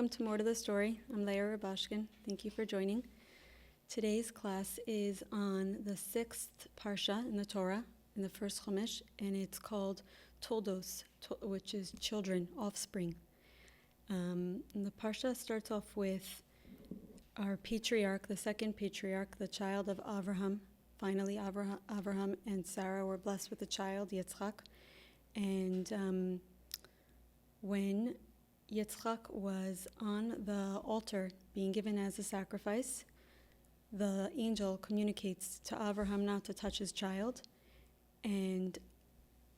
Welcome to More to the Story. I'm Leah Rabashkin. Thank you for joining. Today's class is on the 6th parsha in the Torah, in the first Chumash, and it's called Toldot, which is children, offspring. And the parsha starts off with our patriarch, the second patriarch, the child of Avraham. Finally, Avraham and Sarah were blessed with a child, Yitzchak. And when Yitzchak was on the altar being given as a sacrifice, the angel communicates to Avraham not to touch his child and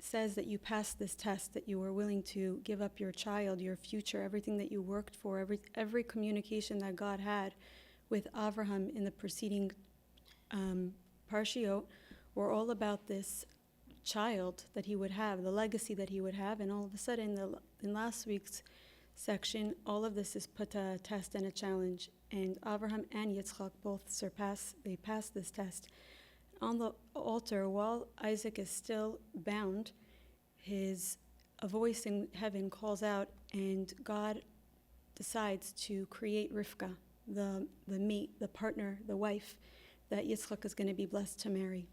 says that you passed this test, that you were willing to give up your child, your future, everything that you worked for, every communication that God had with Avraham in the preceding parshiot were all about this child that he would have, the legacy that he would have, and all of a sudden, in last week's section, all of this is put to a test and a challenge, and Avraham and Yitzchak both passed this test. On the altar, while Isaac is still bound, a voice in heaven calls out, and God decides to create Rivka, the mate, the partner, the wife that Yitzchak is going to be blessed to marry.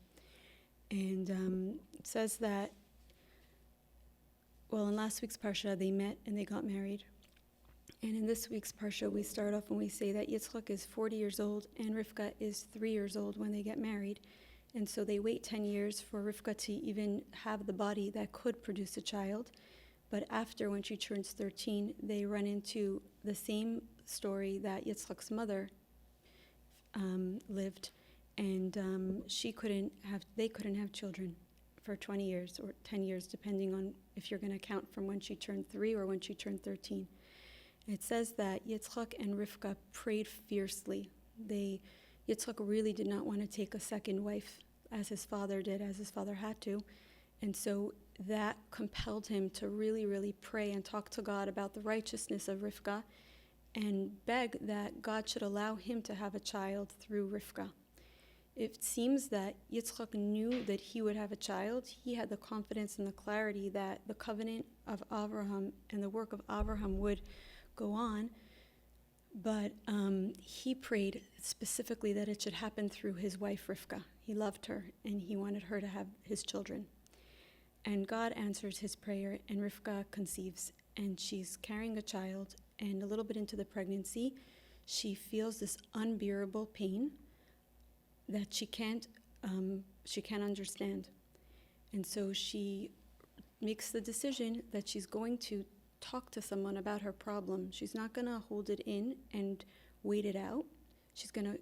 And it says that, well, in last week's parsha, they met and they got married. And in this week's parsha, we start off and we say that Yitzchak is 40 years old and Rivka is 3 years old when they get married. And so they wait 10 years for Rivka to even have the body that could produce a child. But after, when she turns 13, they run into the same story that Yitzchak's mother lived. And they couldn't have children for 20 years or 10 years, depending on if you're going to count from when she turned 3 or when she turned 13. It says that Yitzchak and Rivka prayed fiercely. Yitzchak really did not want to take a second wife, as his father did, as his father had to. And so that compelled him to really, really pray and talk to God about the righteousness of Rivka and beg that God should allow him to have a child through Rivka. It seems that Yitzchak knew that he would have a child. He had the confidence and the clarity that the covenant of Avraham and the work of Avraham would go on, but he prayed specifically that it should happen through his wife Rivka. He loved her, and he wanted her to have his children. And God answers his prayer, and Rivka conceives, and she's carrying a child, and a little bit into the pregnancy, she feels this unbearable pain that she can't understand. And so she makes the decision that she's going to talk to someone about her problem. She's not going to hold it in and wait it out.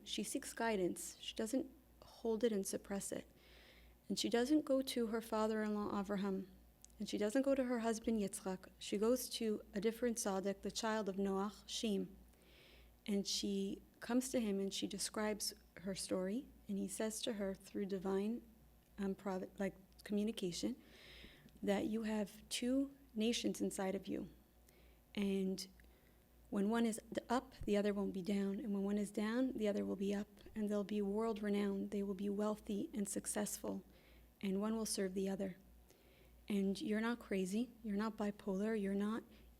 She seeks guidance. She doesn't hold it and suppress it. And she doesn't go to her father-in-law Avraham, and she doesn't go to her husband Yitzchak. She goes to a different tzaddik, the child of Noach, Shem. And she comes to him and she describes her story, and he says to her through divine communication that you have two nations inside of you, and when one is up, the other won't be down, and when one is down, the other will be up, and they'll be world renowned. They will be wealthy and successful, and one will serve the other. And you're not crazy, you're not bipolar,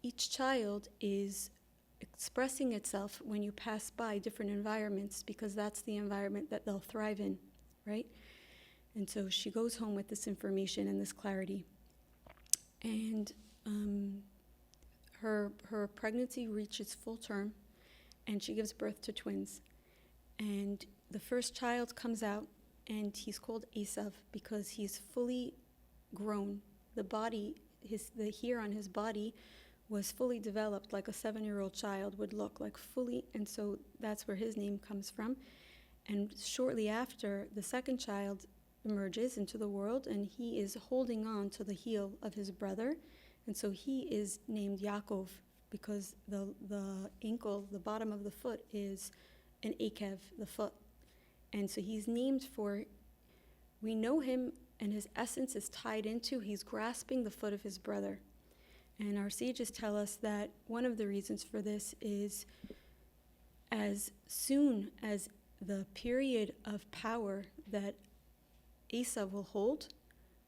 each child is expressing itself when you pass by different environments, because that's the environment that they'll thrive in, right? And so she goes home with this information and this clarity. And her pregnancy reaches full term, and she gives birth to twins. And the first child comes out, and he's called Esav because he's fully grown. The hair on his body was fully developed, like a 7-year-old child would look like, fully, and so that's where his name comes from. And shortly after, the second child emerges into the world, and he is holding on to the heel of his brother, and so he is named Yaakov because the ankle, the bottom of the foot, is an akev, the foot. And so he's named for, we know him, and his essence is tied into, he's grasping the foot of his brother. And our sages tell us that one of the reasons for this is as soon as the period of power that Esav will hold,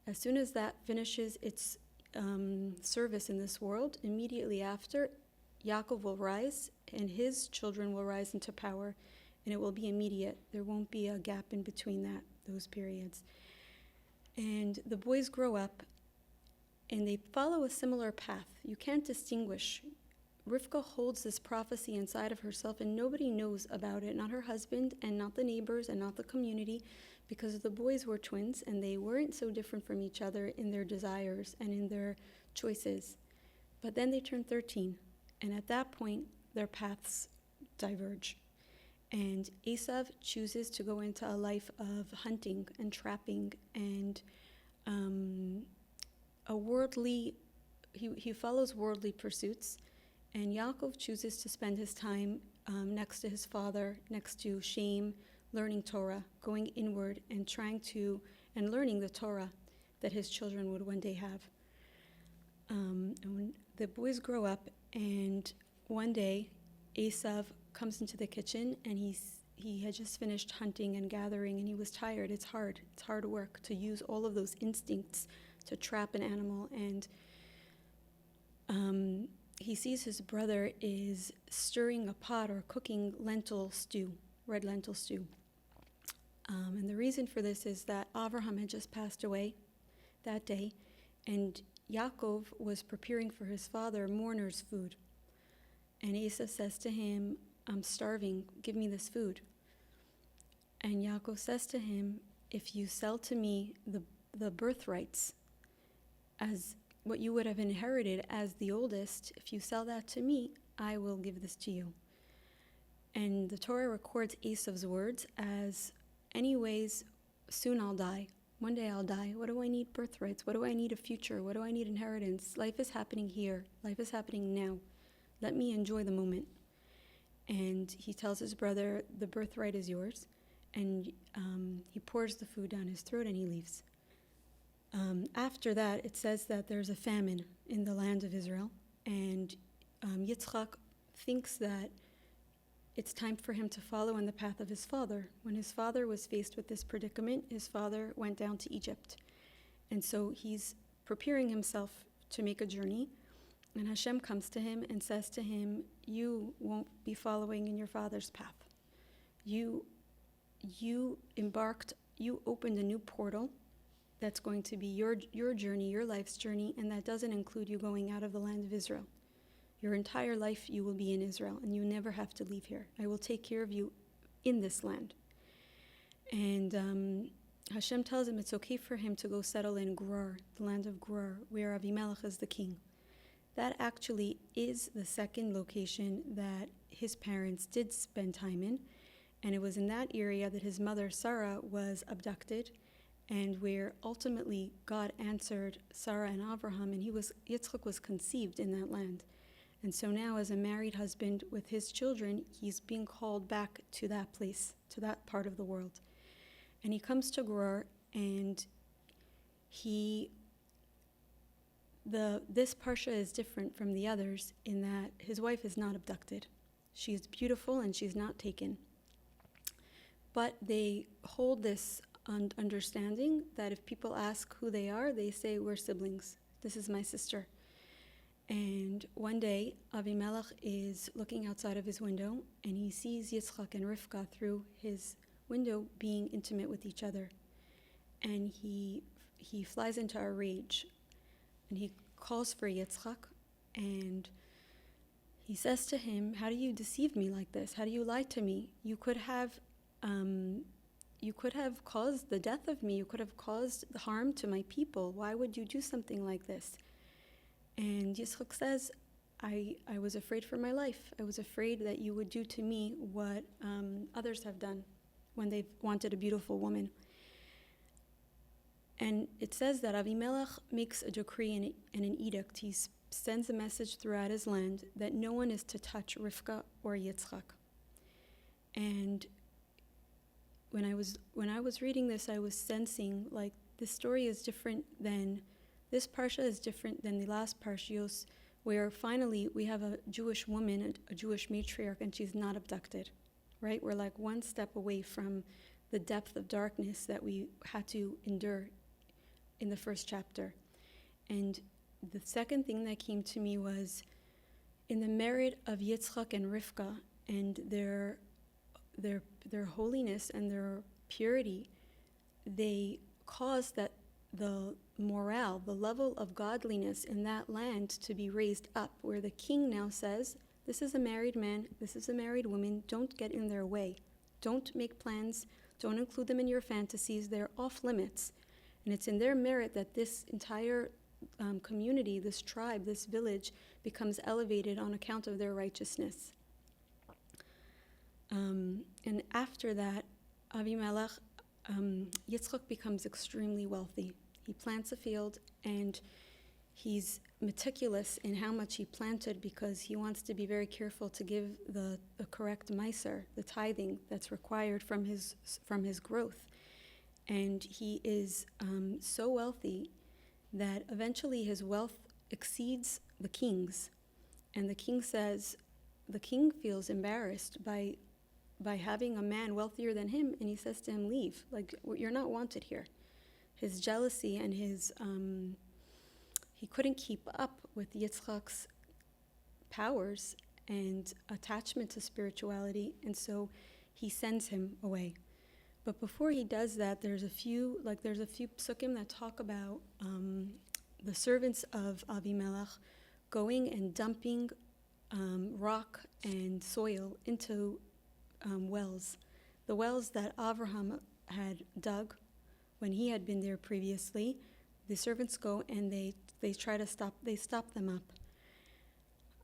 as soon as that finishes its service in this world, immediately after, Yaakov will rise, and his children will rise into power, and it will be immediate. There won't be a gap in between those periods. And the boys grow up, and they follow a similar path. You can't distinguish. Rivka holds this prophecy inside of herself, and nobody knows about it, not her husband, and not the neighbors, and not the community, because the boys were twins, and they weren't so different from each other in their desires and in their choices. But then they turn 13, and at that point, their paths diverge. And Esav chooses to go into a life of hunting and trapping and he follows worldly pursuits. And Yaakov chooses to spend his time next to his father, next to Shem, learning Torah, going inward and and learning the Torah that his children would one day have. And when the boys grow up, and one day Esav comes into the kitchen, and he had just finished hunting and gathering, and he was tired. It's hard work to use all of those instincts to trap an animal. And he sees his brother is stirring a pot or cooking red lentil stew. And the reason for this is that Avraham had just passed away that day, and Yaakov was preparing for his father mourner's food. And Esav says to him, "I'm starving, give me this food." And Yaakov says to him, "If you sell to me the birthrights as what you would have inherited as the oldest, if you sell that to me, I will give this to you." And the Torah records Esav's words as, "Anyways, soon I'll die. One day I'll die. What do I need birthrights? What do I need a future? What do I need inheritance? Life is happening here. Life is happening now. Let me enjoy the moment." And he tells his brother, "The birthright is yours." And he pours the food down his throat and he leaves. After that, it says that there's a famine in the land of Israel. And Yitzchak thinks that it's time for him to follow in the path of his father. When his father was faced with this predicament, his father went down to Egypt. And so he's preparing himself to make a journey. And Hashem comes to him and says to him, "You won't be following in your father's path. You opened a new portal that's going to be your journey, your life's journey, and that doesn't include you going out of the land of Israel. Your entire life you will be in Israel, and you never have to leave here. I will take care of you in this land." And Hashem tells him it's okay for him to go settle in Gerar, the land of Gerar, where Avimelech is the king. That actually is the second location that his parents did spend time in, and it was in that area that his mother Sarah was abducted, and where ultimately God answered Sarah and Abraham, and Yitzchak was conceived in that land. And so now, as a married husband with his children, he's being called back to that place, to that part of the world. And he comes to Gerar, and this parsha is different from the others in that his wife is not abducted. She's beautiful and she's not taken. But they hold this understanding that if people ask who they are, they say, "We're siblings. This is my sister." And one day, Avimelech is looking outside of his window, and he sees Yitzchak and Rivka through his window being intimate with each other. And he flies into a rage, and he calls for Yitzchak, and he says to him, "How do you deceive me like this? How do you lie to me? You could have caused the death of me. You could have caused harm to my people. Why would you do something like this?" And Yitzchak says, I was afraid for my life. I was afraid that you would do to me what others have done when they've wanted a beautiful woman. And it says that Avimelech makes a decree and an edict. He sends a message throughout his land that no one is to touch Rivka or Yitzchak. And when I was reading this, I was sensing like this story is different than this parsha is different than the last parshios, where finally we have a Jewish woman, a Jewish matriarch, and she's not abducted, right? We're like one step away from the depth of darkness that we had to endure in the first chapter. And the second thing that came to me was in the merit of Yitzchak and Rivka and their holiness and their purity, they caused that the morale, the level of godliness in that land to be raised up, where the king now says, this is a married man, this is a married woman, don't get in their way. Don't make plans, don't include them in your fantasies, they're off limits. And it's in their merit that this entire community, this tribe, this village becomes elevated on account of their righteousness. And after that, Avimelech, Yitzchak becomes extremely wealthy. He plants a field and he's meticulous in how much he planted because he wants to be very careful to give the correct meiser, the tithing that's required from his growth. And he is so wealthy that eventually his wealth exceeds the king's. And the king feels embarrassed by having a man wealthier than him, and he says to him, leave, like, you're not wanted here. His jealousy and he couldn't keep up with Yitzchak's powers and attachment to spirituality, and so he sends him away. But before he does that, there's a few psukim that talk about the servants of Avimelech going and dumping rock and soil into wells. The wells that Avraham had dug when he had been there previously, the servants go and they stop them up.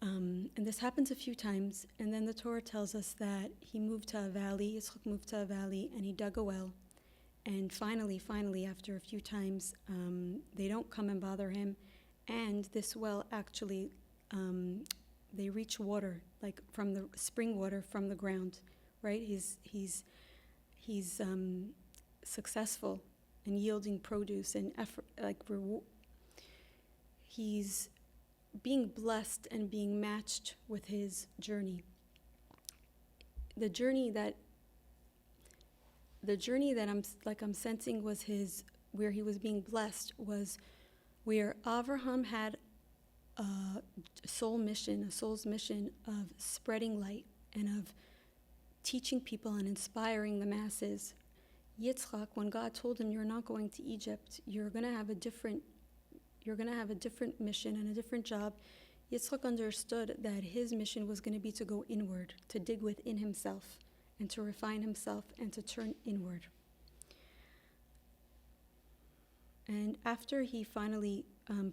And this happens a few times, and then the Torah tells us that he moved to a valley, Yitzchak moved to a valley, and he dug a well. And finally, after a few times, they don't come and bother him, and this well actually, they reach water, like from the spring water from the ground, right? He's successful in yielding produce and effort, he's being blessed and being matched with his journey. The journey that I'm sensing was where he was being blessed was where Avraham had a soul's mission of spreading light and of teaching people and inspiring the masses. Yitzchak, when God told him, you're not going to Egypt, you're going to have a different mission and a different job, Yitzchak understood that his mission was going to be to go inward, to dig within himself, and to refine himself, and to turn inward. And after he finally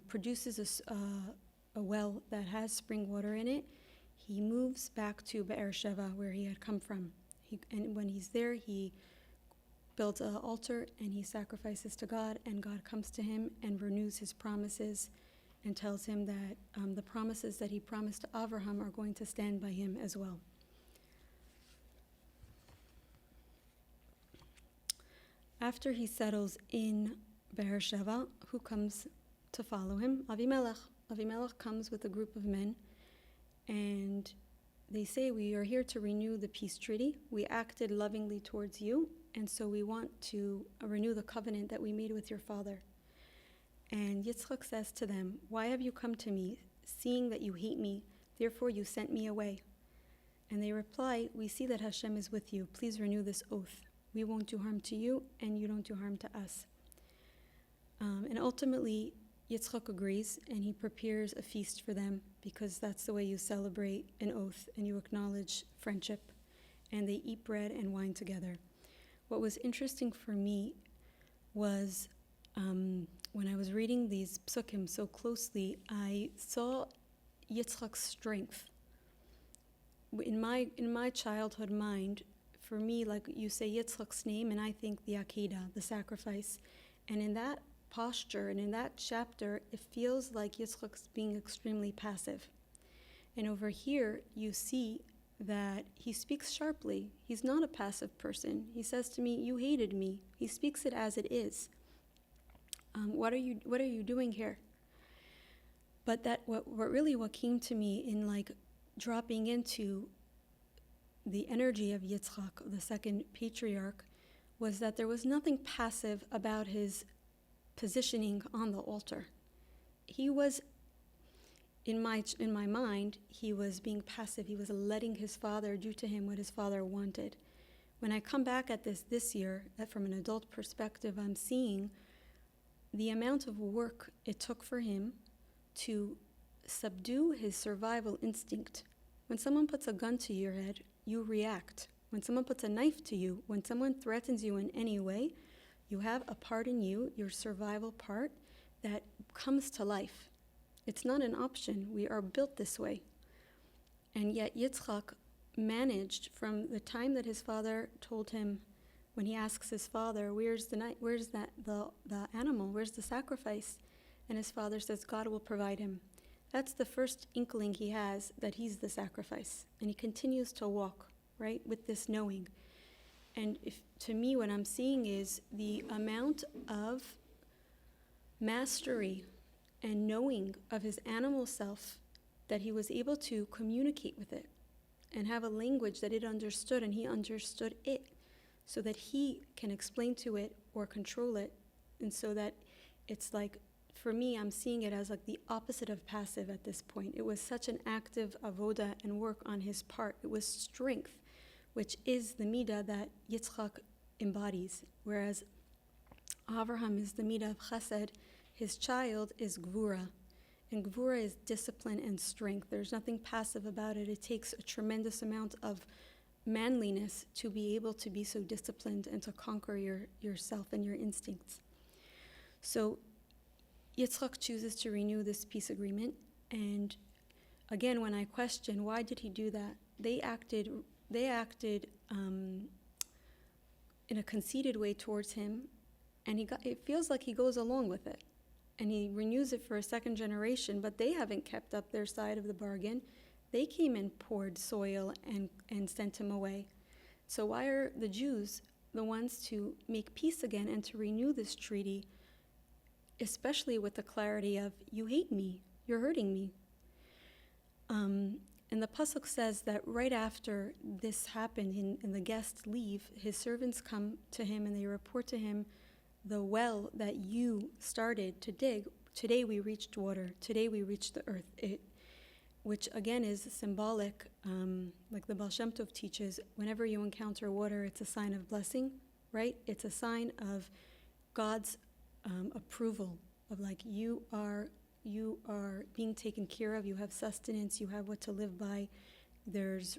produces a well that has spring water in it, he moves back to Be'er Sheva, where he had come from. And when he's there, he builds an altar and he sacrifices to God, and God comes to him and renews his promises and tells him that the promises that he promised to Avraham are going to stand by him as well. After he settles in Be'er Sheva, who comes to follow him? Avimelech. Avimelech comes with a group of men, and they say, we are here to renew the peace treaty. We acted lovingly towards you, and so we want to renew the covenant that we made with your father. And Yitzchak says to them, why have you come to me, seeing that you hate me? Therefore you sent me away. And they reply, we see that Hashem is with you. Please renew this oath. We won't do harm to you, and you don't do harm to us. And ultimately, Yitzchak agrees, and he prepares a feast for them, because that's the way you celebrate an oath and you acknowledge friendship. And they eat bread and wine together. What was interesting for me was when I was reading these psukim so closely, I saw Yitzchak's strength. In my childhood mind, for me, like you say Yitzchak's name, and I think the Akedah, the sacrifice. And in that posture and in that chapter, it feels like Yitzchak's being extremely passive. And over here, you see that he speaks sharply. He's not a passive person. He says to me, you hated me. He speaks it as it is. What are you doing here? But what came to me in like dropping into the energy of Yitzchak, the second patriarch, was that there was nothing passive about his positioning on the altar. He was in my mind, he was being passive. He was letting his father do to him what his father wanted. When I come back at this year, from an adult perspective, I'm seeing the amount of work it took for him to subdue his survival instinct. When someone puts a gun to your head, you react. When someone puts a knife to you, when someone threatens you in any way, you have a part in you, your survival part, that comes to life. It's not an option. We are built this way. And yet Yitzchak managed, from the time that his father told him, when he asks his father, where's the animal, where's the sacrifice? And his father says, God will provide him. That's the first inkling he has that he's the sacrifice. And he continues to walk, right, with this knowing. And to me, what I'm seeing is the amount of mastery and knowing of his animal self, that he was able to communicate with it and have a language that it understood, and he understood it, so that he can explain to it or control it. And so that it's like, for me, I'm seeing it as like the opposite of passive at this point. It was such an active avoda and work on his part. It was strength, which is the midah that Yitzchak embodies, whereas Avraham is the midah of chesed. His child is gevurah, and gevurah is discipline and strength. There's nothing passive about it. It takes a tremendous amount of manliness to be able to be so disciplined and to conquer yourself and your instincts. So Yitzchak chooses to renew this peace agreement, and again, when I question why did he do that, they acted in a conceited way towards him, and it feels like he goes along with it. And he renews it for a second generation, but they haven't kept up their side of the bargain. They came and poured soil and sent him away. So why are the Jews the ones to make peace again and to renew this treaty, especially with the clarity of, you hate me, you're hurting me? And the pasuk says that right after this happened and the guests leave, his servants come to him and they report to him, the well that you started to dig, today we reached water, today we reached the earth, which again is symbolic, like the Baal Shem Tov teaches, whenever you encounter water, it's a sign of blessing, right? It's a sign of God's approval, of like you are being taken care of, you have sustenance, you have what to live by. There's,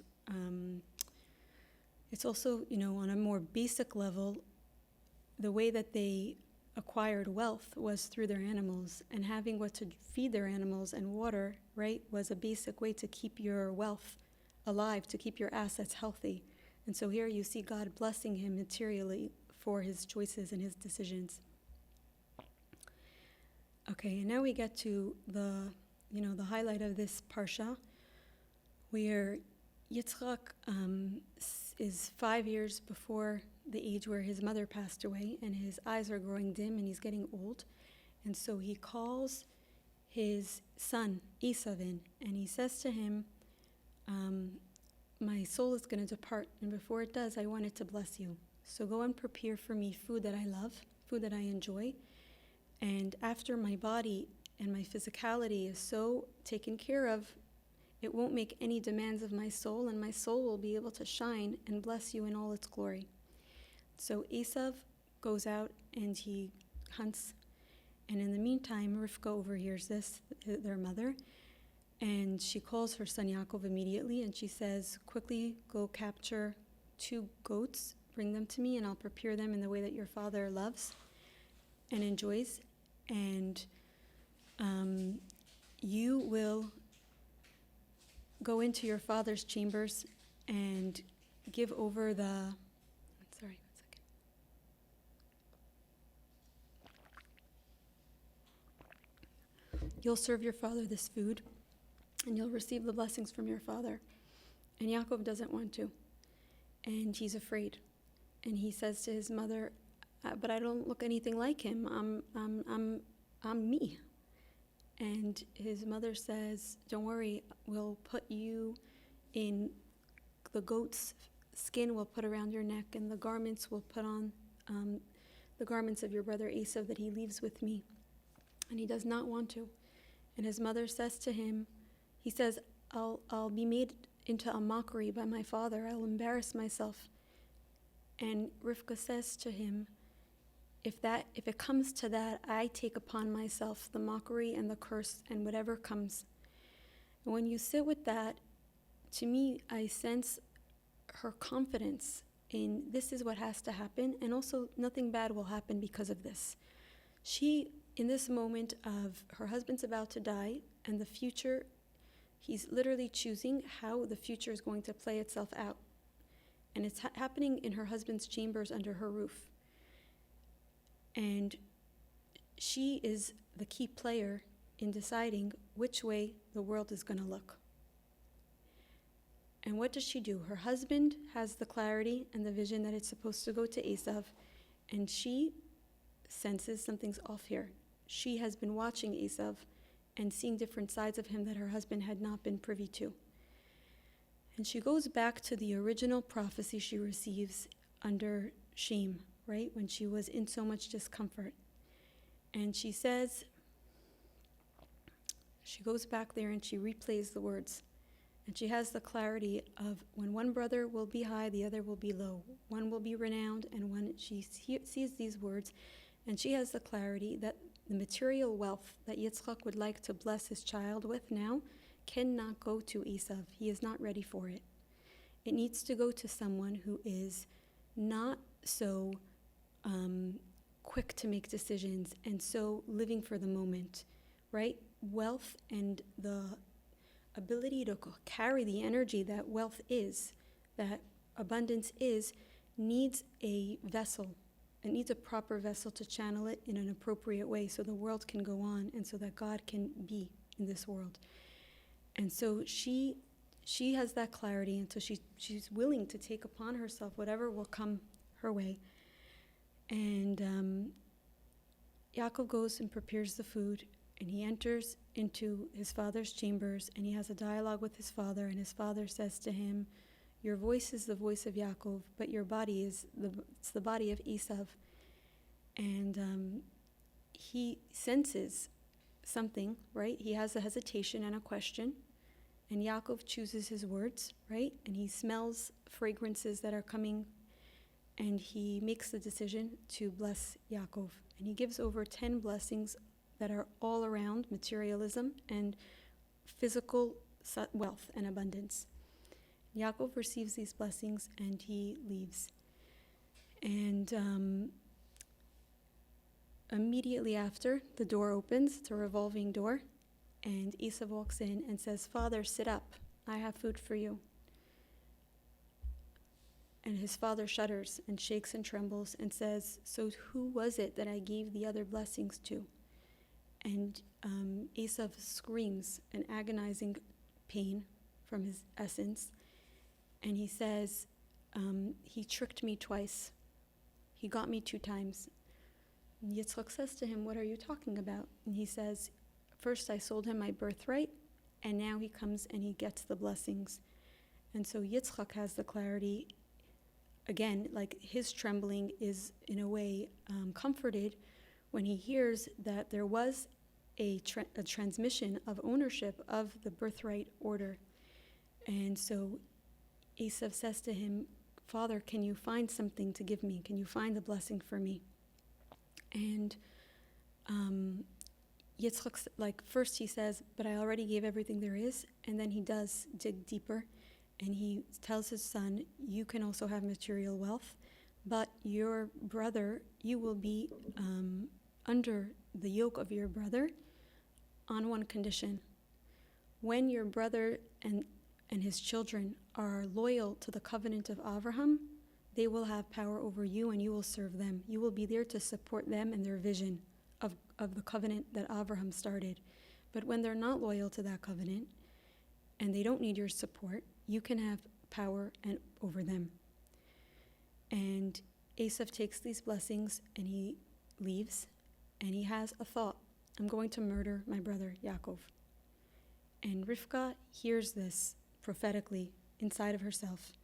it's also, on a more basic level, the way that they acquired wealth was through their animals, and having what to feed their animals and water, right, was a basic way to keep your wealth alive, to keep your assets healthy. And so here you see God blessing him materially for his choices and his decisions. Okay, and now we get to the highlight of this parsha, where Yitzchak is 5 years before the age where his mother passed away, and his eyes are growing dim and he's getting old. And so he calls his son Esav in, and he says to him, my soul is going to depart, and before it does, I wanted to bless you. So go and prepare for me food that I love, food that I enjoy. And after my body and my physicality is so taken care of, it won't make any demands of my soul, and my soul will be able to shine and bless you in all its glory. So Esav goes out and he hunts, and in the meantime, Rivka overhears this, their mother, and she calls her son Yaakov immediately, and she says, quickly go capture 2 goats, bring them to me, and I'll prepare them in the way that your father loves and enjoys, and you will go into your father's chambers and give over You'll serve your father this food, and you'll receive the blessings from your father. And Yaakov doesn't want to, and he's afraid. And he says to his mother, but I don't look anything like him. I'm me. And his mother says, don't worry, we'll put you in the goat's skin, we'll put around your neck, and the garments we'll put on, the garments of your brother Esav that he leaves with me. And he does not want to. And his mother says to him, he says, I'll be made into a mockery by my father. I'll embarrass myself. And Rivka says to him, if it comes to that, I take upon myself the mockery and the curse and whatever comes. And when you sit with that, to me, I sense her confidence in this is what has to happen, and also nothing bad will happen because of this. She, in this moment of her husband's about to die and the future, he's literally choosing how the future is going to play itself out. And it's happening in her husband's chambers under her roof. And she is the key player in deciding which way the world is going to look. And what does she do? Her husband has the clarity and the vision that it's supposed to go to Esav, and she senses something's off here. She has been watching Esav and seeing different sides of him that her husband had not been privy to. And she goes back to the original prophecy she receives under shame, right? When she was in so much discomfort. And she says, she goes back there and she replays the words. And she has the clarity of when one brother will be high, the other will be low. One will be renowned, and when she sees these words, and she has the clarity that the material wealth that Yitzchak would like to bless his child with now cannot go to Esav. He is not ready for it. It needs to go to someone who is not so quick to make decisions and so living for the moment, right? Wealth and the ability to carry the energy that wealth is, that abundance is, needs a vessel. It needs a proper vessel to channel it in an appropriate way so the world can go on and so that God can be in this world. And so she has that clarity, and so she's willing to take upon herself whatever will come her way. And Yaakov goes and prepares the food, and he enters into his father's chambers, and he has a dialogue with his father, and his father says to him, your voice is the voice of Yaakov, but your body is the body of Esav. And he senses something, right? He has a hesitation and a question, and Yaakov chooses his words, right? And he smells fragrances that are coming, and he makes the decision to bless Yaakov. And he gives over 10 blessings that are all around materialism and physical wealth and abundance. Yaakov receives these blessings and he leaves. And immediately after, the door opens. It's a revolving door. And Esav walks in and says, Father, sit up. I have food for you. And his father shudders and shakes and trembles and says, so who was it that I gave the other blessings to? And Esav screams in agonizing pain from his essence. And he says, he tricked me twice. He got me 2 times. And Yitzchak says to him, what are you talking about? And he says, first I sold him my birthright, and now he comes and he gets the blessings. And so Yitzchak has the clarity. Again, like his trembling is in a way comforted when he hears that there was a transmission of ownership of the birthright order. And so Esav says to him, Father, can you find something to give me? Can you find a blessing for me? And Yitzchak, first he says, but I already gave everything there is. And then he does dig deeper. And he tells his son, you can also have material wealth, but your brother, you will be under the yoke of your brother on one condition. When your brother and his children are loyal to the covenant of Abraham, they will have power over you and you will serve them. You will be there to support them and their vision of the covenant that Abraham started. But when they're not loyal to that covenant and they don't need your support, you can have power over them. And Esav takes these blessings and he leaves, and he has a thought. I'm going to murder my brother Yaakov. And Rivka hears this prophetically inside of herself.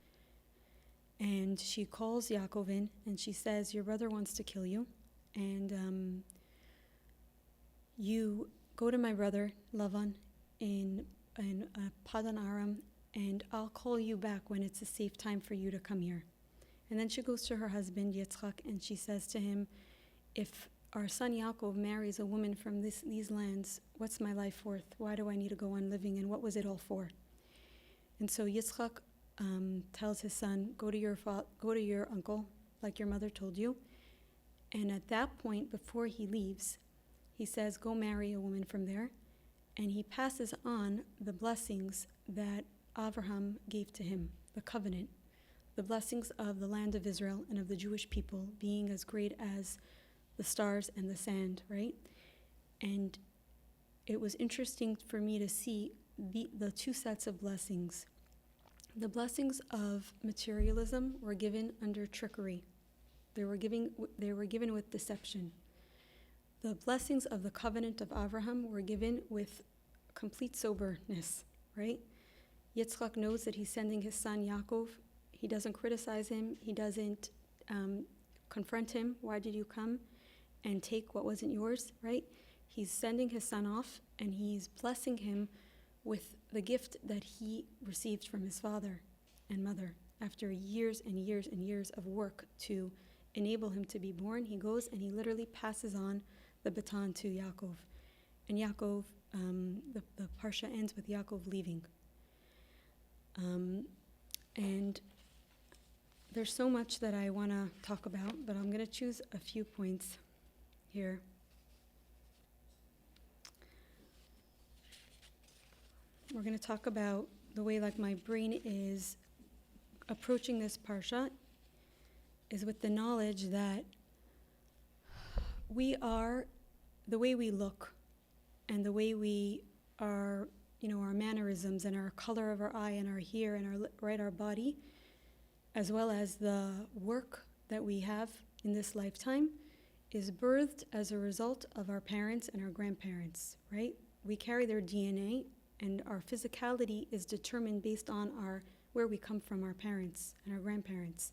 And she calls Yaakov in and she says, your brother wants to kill you, and you go to my brother Lavan in Padan Aram, and I'll call you back when it's a safe time for you to come here. And then she goes to her husband Yitzchak, and she says to him, if our son Yaakov marries a woman from these lands, what's my life worth? Why do I need to go on living, and what was it all for? And so Yitzchak tells his son, go to your uncle, like your mother told you. And at that point, before he leaves, he says, go marry a woman from there. And he passes on the blessings that Abraham gave to him, the covenant, the blessings of the land of Israel and of the Jewish people being as great as the stars and the sand, right? And it was interesting for me to see the two sets of blessings. The blessings of materialism were given under trickery. They were given with deception. The blessings of the covenant of Abraham were given with complete soberness, right? Yitzchak knows that he's sending his son Yaakov. He doesn't criticize him. He doesn't confront him. Why did you come and take what wasn't yours, right? He's sending his son off, and he's blessing him with the gift that he received from his father and mother. After years and years and years of work to enable him to be born, he goes and he literally passes on the baton to Yaakov. And Yaakov, the parsha ends with Yaakov leaving. And there's so much that I want to talk about, but I'm going to choose a few points here. We're going to talk about the way like my brain is approaching this parsha is with the knowledge that we are, the way we look and the way we are, our mannerisms and our color of our eye and our hair and our body, as well as the work that we have in this lifetime, is birthed as a result of our parents and our grandparents, right? We carry their DNA, and our physicality is determined based on where we come from, our parents and our grandparents.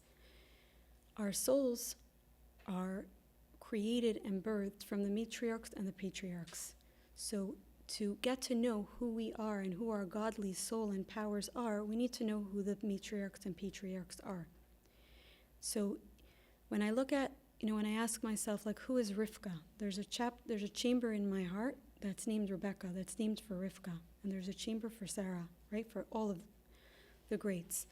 Our souls are created and birthed from the matriarchs and the patriarchs. So to get to know who we are and who our godly soul and powers are, we need to know who the matriarchs and patriarchs are. So when I look at, when I ask myself, like, who is Rivka? There's a chamber in my heart that's named Rebecca, that's named for Rivka. And there's a chamber for Sarah, right, for all of the greats.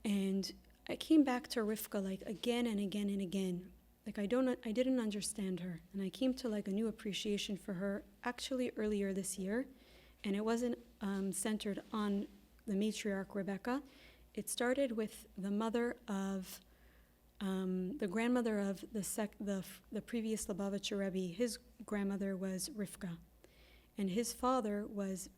And I came back to Rivka, like, again and again and again. Like, I didn't understand her. And I came to, like, a new appreciation for her actually earlier this year. And it wasn't centered on the matriarch Rebecca. It started with the mother of, the grandmother of the previous Lubavitcher Rebbe. His grandmother was Rivka. And his father was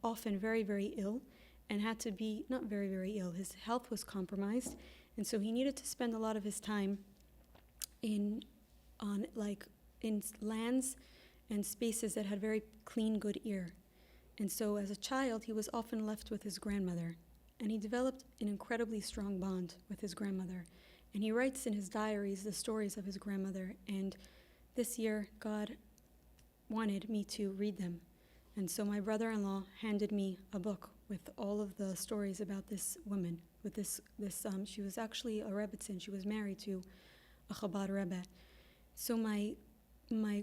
often very, very ill and had to be, not very, very ill. His health was compromised. And so he needed to spend a lot of his time in lands and spaces that had very clean, good air. And so as a child, he was often left with his grandmother. And he developed an incredibly strong bond with his grandmother. And he writes in his diaries the stories of his grandmother. And this year, God wanted me to read them. And so my brother-in-law handed me a book with all of the stories about this woman. With this, she was actually a Rebbetzin. She was married to a Chabad Rebbe. So my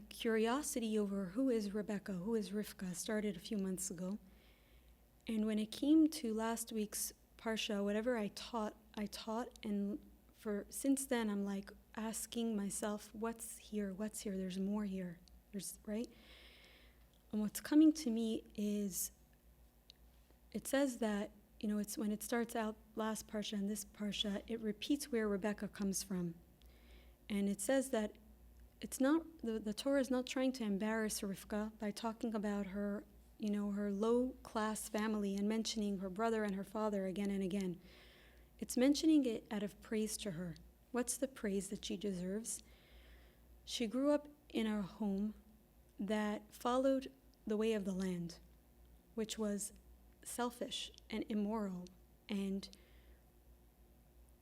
curiosity over who is Rebecca, who is Rivka, started a few months ago. And when it came to last week's parsha, whatever I taught, and since then I'm like asking myself, what's here? There's more here. Right? And what's coming to me is, it says that, it's when it starts out last parsha and this parsha, it repeats where Rebecca comes from. And it says that it's not, the Torah is not trying to embarrass Rivka by talking about her, her low-class family and mentioning her brother and her father again and again. It's mentioning it out of praise to her. What's the praise that she deserves? She grew up in a home that followed the way of the land, which was selfish and immoral. And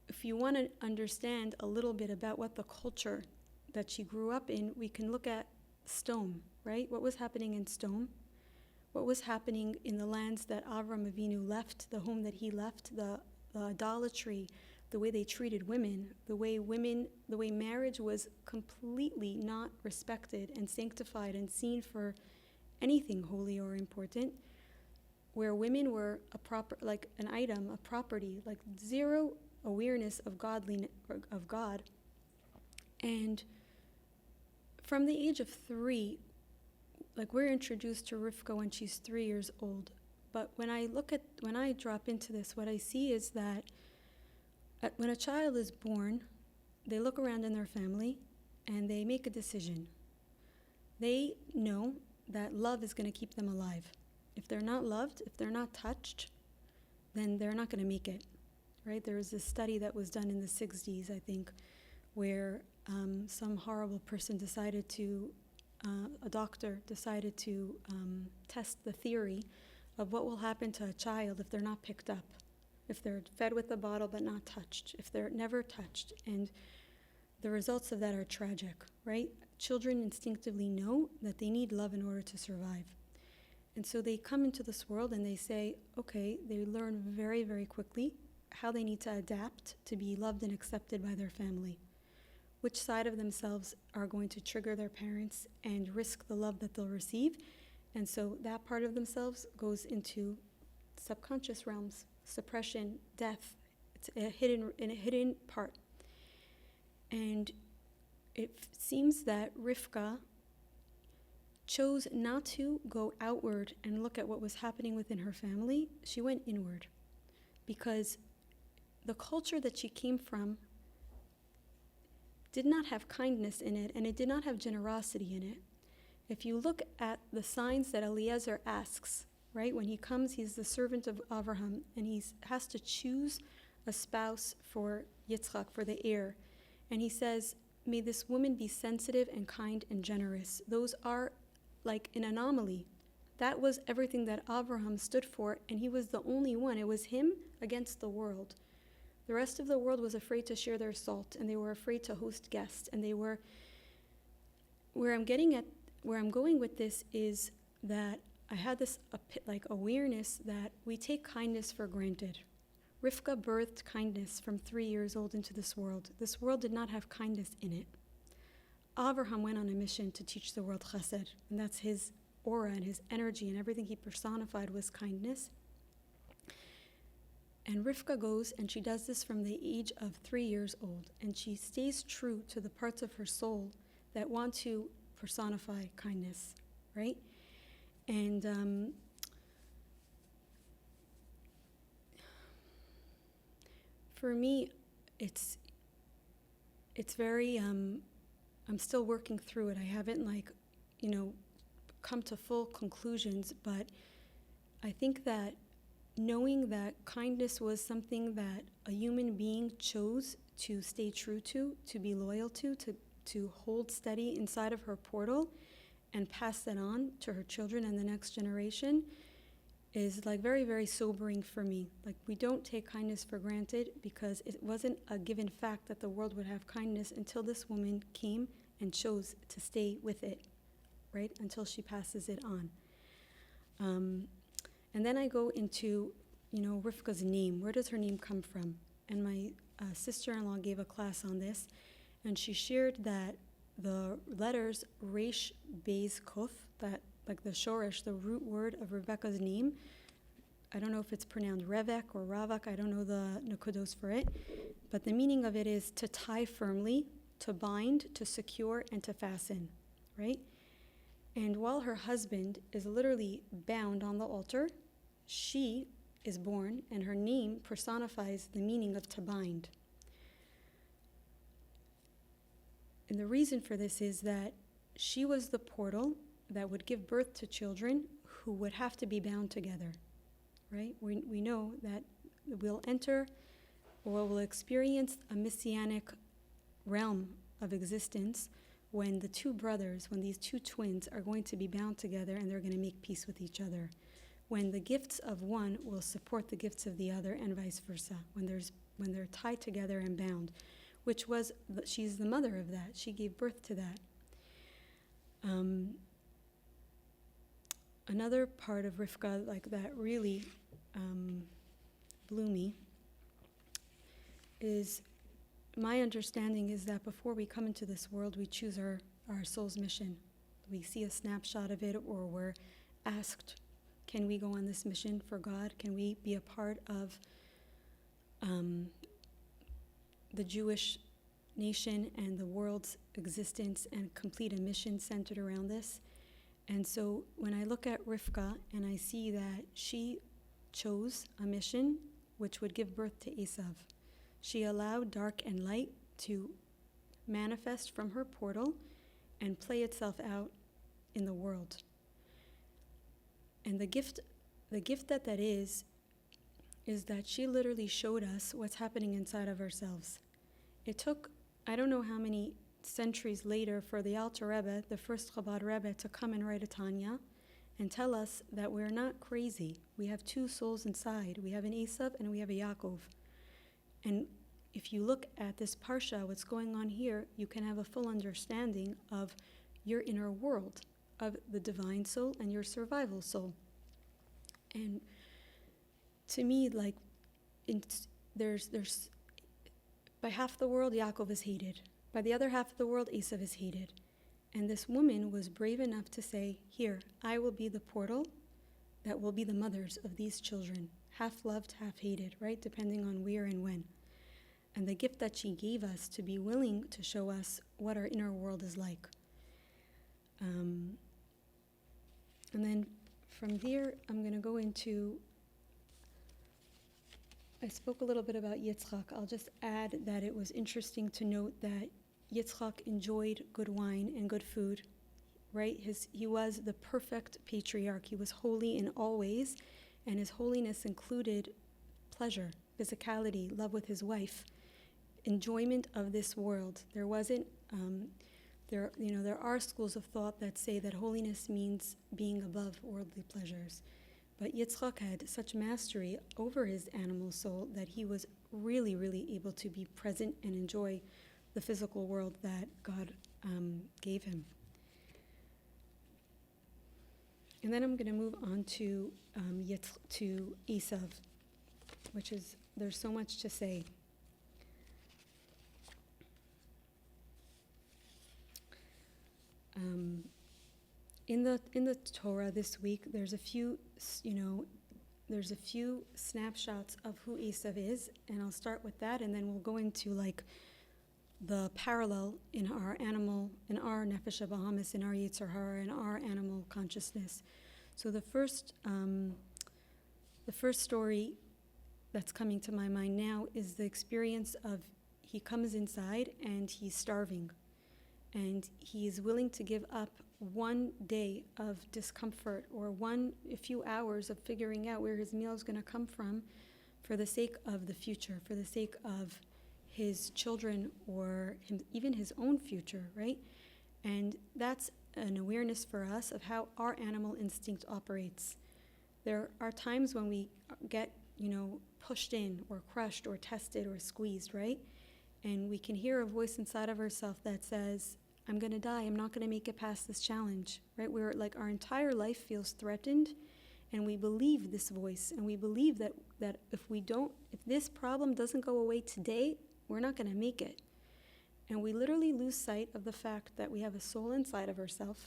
if you want to understand a little bit about what the culture that she grew up in, we can look at Stone. right? What was happening in Sodom? What was happening in the lands that Avram Avinu left, the home that he left, the idolatry, the way they treated women, the way marriage was completely not respected and sanctified and seen for anything holy or important, where women were like an item, a property, like zero awareness of of God. And from the age of 3, like we're introduced to Rivka when she's 3 years old. But when I drop into this, what I see is that when a child is born, they look around in their family and they make a decision. They know that love is going to keep them alive. If they're not loved, if they're not touched, then they're not going to make it, right? There was this study that was done in the 60s, I think, where some horrible person a doctor decided to test the theory of what will happen to a child if they're not picked up, if they're fed with a bottle but not touched, if they're never touched. And the results of that are tragic, right? Children instinctively know that they need love in order to survive. And so they come into this world and they say, okay, they learn very, very quickly how they need to adapt to be loved and accepted by their family. Which side of themselves are going to trigger their parents and risk the love that they'll receive. And so that part of themselves goes into subconscious realms, suppression, death. It's a hidden part. And it seems that Rivka chose not to go outward and look at what was happening within her family. She went inward because the culture that she came from did not have kindness in it, and it did not have generosity in it. If you look at the signs that Eliezer asks, right, when he comes, he's the servant of Abraham, and he has to choose a spouse for Yitzchak, for the heir. And he says, may this woman be sensitive and kind and generous. Those are like an anomaly. That was everything that Abraham stood for, and he was the only one. It was him against the world. The rest of the world was afraid to share their salt, and they were afraid to host guests, and they were, where I'm going with this is that I had this awareness that we take kindness for granted. Rivka birthed kindness from 3 years old into this world. This world did not have kindness in it. Abraham went on a mission to teach the world chesed, and that's his aura and his energy, and everything he personified was kindness. And Rivka goes and she does this from the age of 3 years old, and she stays true to the parts of her soul that want to personify kindness, right? And for me, it's very, I'm still working through it. I haven't come to full conclusions, but I think that knowing that kindness was something that a human being chose to stay true to be loyal to hold steady inside of her portal and pass that on to her children and the next generation is very, very sobering for me. We don't take kindness for granted because it wasn't a given fact that the world would have kindness until this woman came and chose to stay with it, right, until she passes it on. And then I go into, Rivka's name. Where does her name come from? And my sister-in-law gave a class on this, and she shared that the letters Resh, Beis, Kuf, that the shoresh, the root word of Rebecca's name, I don't know if it's pronounced Revek or Ravak, I don't know the nakudos for it, but the meaning of it is to tie firmly, to bind, to secure, and to fasten, right? And while her husband is literally bound on the altar, she is born, and her name personifies the meaning of to bind. And the reason for this is that she was the portal that would give birth to children who would have to be bound together, right? We know that we'll enter or we'll experience a messianic realm of existence when the two brothers, when these two twins are going to be bound together and they're going to make peace with each other. When the gifts of one will support the gifts of the other and vice versa, when they're tied together and bound, which was, she's the mother of that. She gave birth to that. another part of Rivka like that really blew me is my understanding is that before we come into this world, we choose our soul's mission. We see a snapshot of it, or we're asked, can we go on this mission for God? Can we be a part of the Jewish nation and the world's existence and complete a mission centered around this? And so when I look at Rivka and I see that she chose a mission which would give birth to Esav, she allowed dark and light to manifest from her portal and play itself out in the world. And the gift that is that she literally showed us what's happening inside of ourselves. It took, I don't know how many centuries later, for the Alter Rebbe, the first Chabad Rebbe, to come and write a Tanya and tell us that we're not crazy. We have two souls inside. We have an Esav and we have a Yaakov. And if you look at this parsha, what's going on here, you can have a full understanding of your inner world, of the divine soul and your survival soul. And to me, like, there's by half the world, Yaakov is hated. By the other half of the world, Esav is hated. And this woman was brave enough to say, here, I will be the portal that will be the mothers of these children, half loved, half hated, right? Depending on where and when. And the gift that she gave us to be willing to show us what our inner world is like. And then from there, I'm going to go into, I spoke a little bit about Yitzchak. I'll just add that it was interesting to note that Yitzchak enjoyed good wine and good food, right? He was the perfect patriarch. He was holy in all ways, and his holiness included pleasure, physicality, love with his wife, enjoyment of this world. There wasn't, there are schools of thought that say that holiness means being above worldly pleasures. But Yitzchak had such mastery over his animal soul that he was really, really able to be present and enjoy the physical world that God gave him. And then I'm going to move on to Esav, which is, there's so much to say. In the Torah this week, there's a few snapshots of who Esav is, and I'll start with that, and then we'll go into like the parallel in our animal, in our nefesh habahamis, in our Yetzer Hara, in our animal consciousness. So the first story that's coming to my mind now is the experience of he comes inside and he's starving, and he's willing to give up one day of discomfort or a few hours of figuring out where his meal is going to come from for the sake of the future, for the sake of his children or even his own future, right? And that's an awareness for us of how our animal instinct operates. There are times when we get, pushed in or crushed or tested or squeezed, right? And we can hear a voice inside of ourselves that says, I'm going to die. I'm not going to make it past this challenge, right? Where like our entire life feels threatened, and we believe this voice, and we believe that if this problem doesn't go away today, we're not going to make it. And we literally lose sight of the fact that we have a soul inside of ourselves,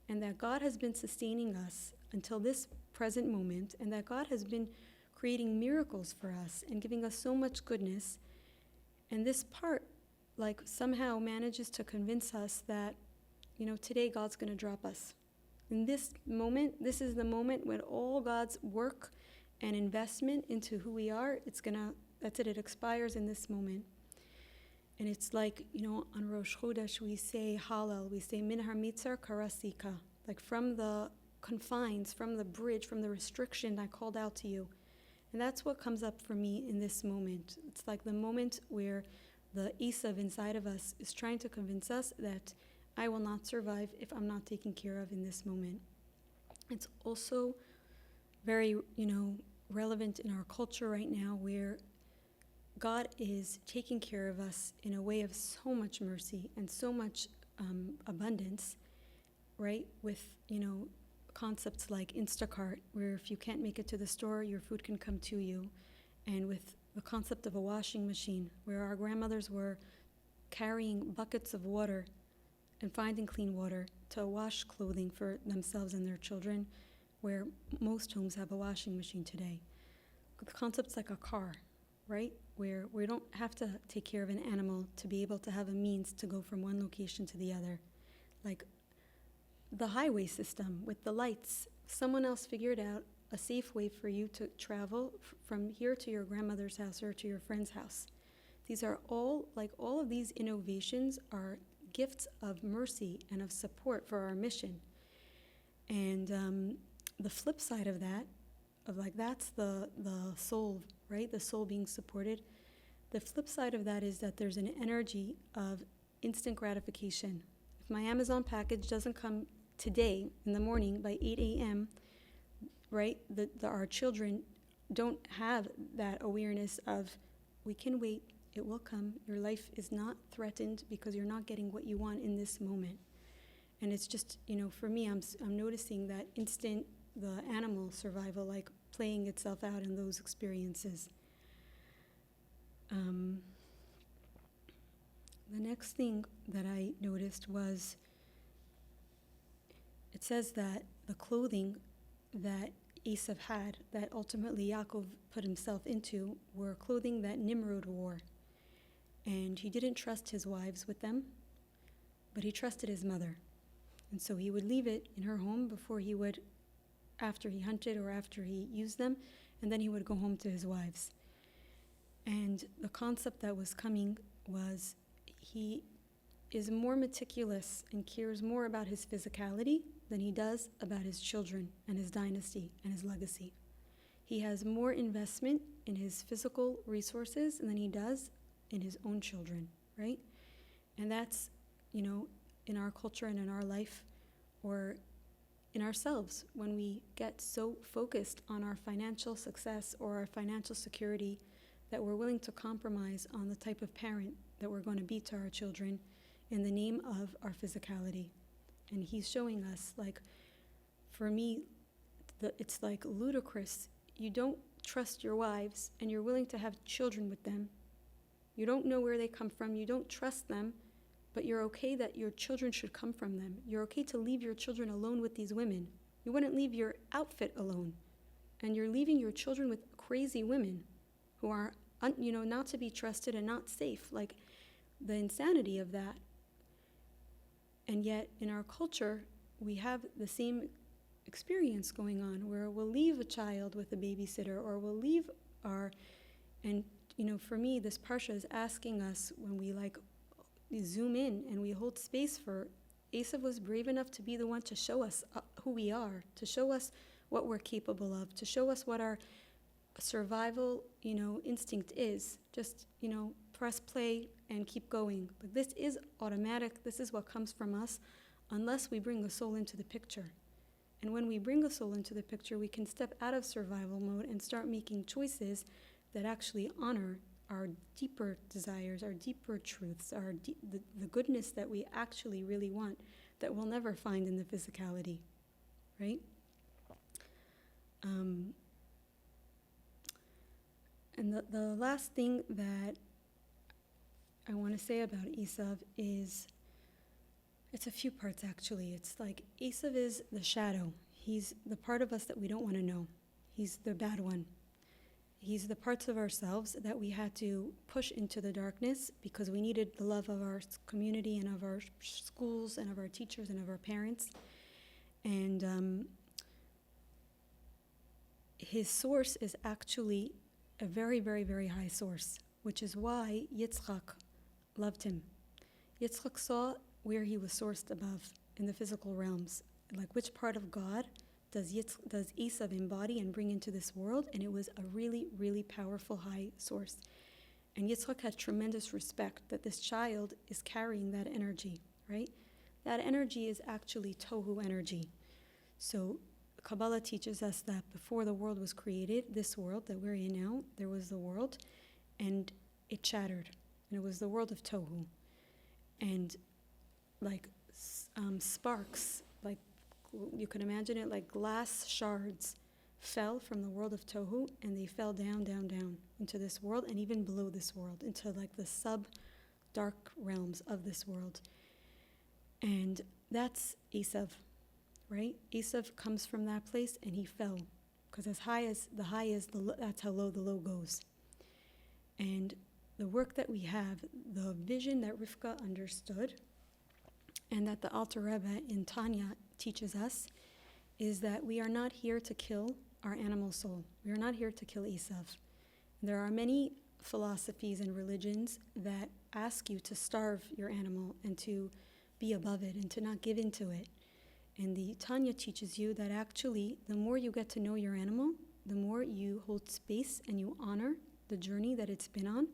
and that God has been sustaining us until this present moment, and that God has been creating miracles for us and giving us so much goodness. And this part somehow manages to convince us that, today God's going to drop us. In this moment, this is the moment when all God's work and investment into who we are, that's it expires in this moment. And it's like, on Rosh Chodesh we say Hallel, we say Min HaMitzar Karasika, like from the confines, from the bridge, from the restriction I called out to you. And that's what comes up for me in this moment. It's like the moment where the Esav inside of us is trying to convince us that I will not survive if I'm not taken care of in this moment. It's also very, relevant in our culture right now, where God is taking care of us in a way of so much mercy and so much abundance, right? With, concepts like Instacart, where if you can't make it to the store, your food can come to you. And with the concept of a washing machine, where our grandmothers were carrying buckets of water and finding clean water to wash clothing for themselves and their children, where most homes have a washing machine today. The concept's like a car, right? Where we don't have to take care of an animal to be able to have a means to go from one location to the other. Like the highway system with the lights, someone else figured out a safe way for you to travel from here to your grandmother's house or to your friend's house. These are all of these innovations are gifts of mercy and of support for our mission. And the flip side of that, that's the soul, right? The soul being supported. The flip side of that is that there's an energy of instant gratification. If my Amazon package doesn't come today in the morning by 8 a.m., right, our children don't have that awareness of, we can wait, it will come. Your life is not threatened because you're not getting what you want in this moment. And it's just, for me, I'm noticing that instant, the animal survival, like playing itself out in those experiences. The next thing that I noticed was, it says that the clothing that Esav had, that ultimately Yaakov put himself into, were clothing that Nimrod wore. And he didn't trust his wives with them, but he trusted his mother. And so he would leave it in her home after he hunted or after he used them, and then he would go home to his wives. And the concept that was coming was, he is more meticulous and cares more about his physicality than he does about his children and his dynasty and his legacy. He has more investment in his physical resources than he does in his own children, right? And that's, in our culture and in our life, or in ourselves, when we get so focused on our financial success or our financial security that we're willing to compromise on the type of parent that we're going to be to our children in the name of our physicality. And he's showing us, for me, it's ludicrous. You don't trust your wives and you're willing to have children with them. You don't know where they come from. You don't trust them, but you're okay that your children should come from them. You're okay to leave your children alone with these women. You wouldn't leave your outfit alone. And you're leaving your children with crazy women who are, not to be trusted and not safe. The insanity of that. And yet, in our culture, we have the same experience going on, where we'll leave a child with a babysitter, or we'll leave for me, this parsha is asking us, when we zoom in and we hold space for, Esav was brave enough to be the one to show us who we are, to show us what we're capable of, to show us what our survival, instinct is. Just, press play and keep going. But this is automatic. This is what comes from us, unless we bring the soul into the picture. And when we bring the soul into the picture, we can step out of survival mode and start making choices that actually honor our deeper desires, our deeper truths, the goodness that we actually really want, that we'll never find in the physicality, right? And the last thing that I want to say about Esav is, it's a few parts actually. It's Esav is the shadow. He's the part of us that we don't want to know. He's the bad one. He's the parts of ourselves that we had to push into the darkness because we needed the love of our community and of our schools and of our teachers and of our parents. And his source is actually a very, very, very high source, which is why Yitzchak loved him. Yitzchak saw where he was sourced above in the physical realms, which part of God does Esav embody and bring into this world, and it was a really, really powerful high source. And Yitzchak had tremendous respect that this child is carrying that energy, right? That energy is actually tohu energy. So Kabbalah teaches us that before the world was created, this world that we're in now, there was the world, and it shattered, and it was the world of tohu. And sparks, you can imagine it like glass shards fell from the world of Tohu, and they fell down, down, down into this world, and even below this world, into like the sub-dark realms of this world. And that's Esav, right? Esav comes from that place, and he fell, because as high as the high is, that's how low the low goes. And the work that we have, the vision that Rivka understood, and that the Alter Rebbe in Tanya teaches us, is that we are not here to kill our animal soul. We are not here to kill Esav. There are many philosophies and religions that ask you to starve your animal and to be above it and to not give into it. And the Tanya teaches you that actually, the more you get to know your animal, the more you hold space and you honor the journey that it's been on,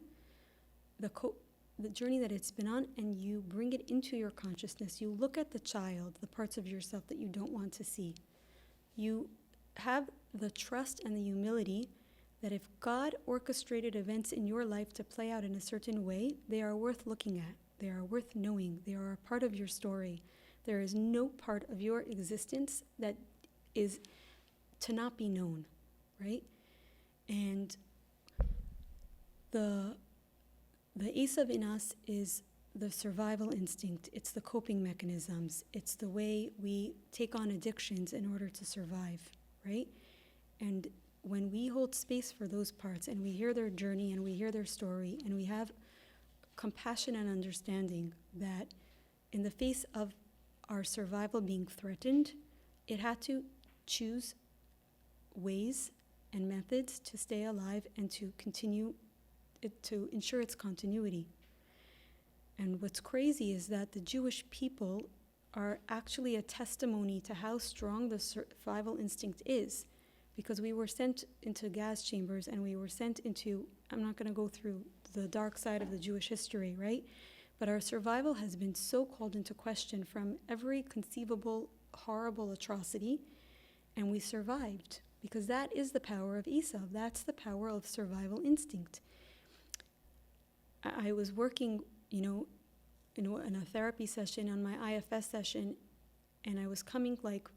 the journey that it's been on, and you bring it into your consciousness. You look at the child, the parts of yourself that you don't want to see. You have the trust and the humility that if God orchestrated events in your life to play out in a certain way, they are worth looking at. They are worth knowing. They are a part of your story. There is no part of your existence that is to not be known, right? And the Esav in us is the survival instinct. It's the coping mechanisms. It's the way we take on addictions in order to survive, right? And when we hold space for those parts and we hear their journey and we hear their story and we have compassion and understanding that in the face of our survival being threatened, it had to choose ways and methods to stay alive and to continue to ensure its continuity. And what's crazy is that the Jewish people are actually a testimony to how strong the survival instinct is, because we were sent into gas chambers and we were sent into, I'm not going to go through the dark side of the Jewish history, right? But our survival has been so called into question from every conceivable horrible atrocity, and we survived, because that is the power of Esav. That's the power of survival instinct. I was working, in a therapy session, on my IFS session, and I was coming like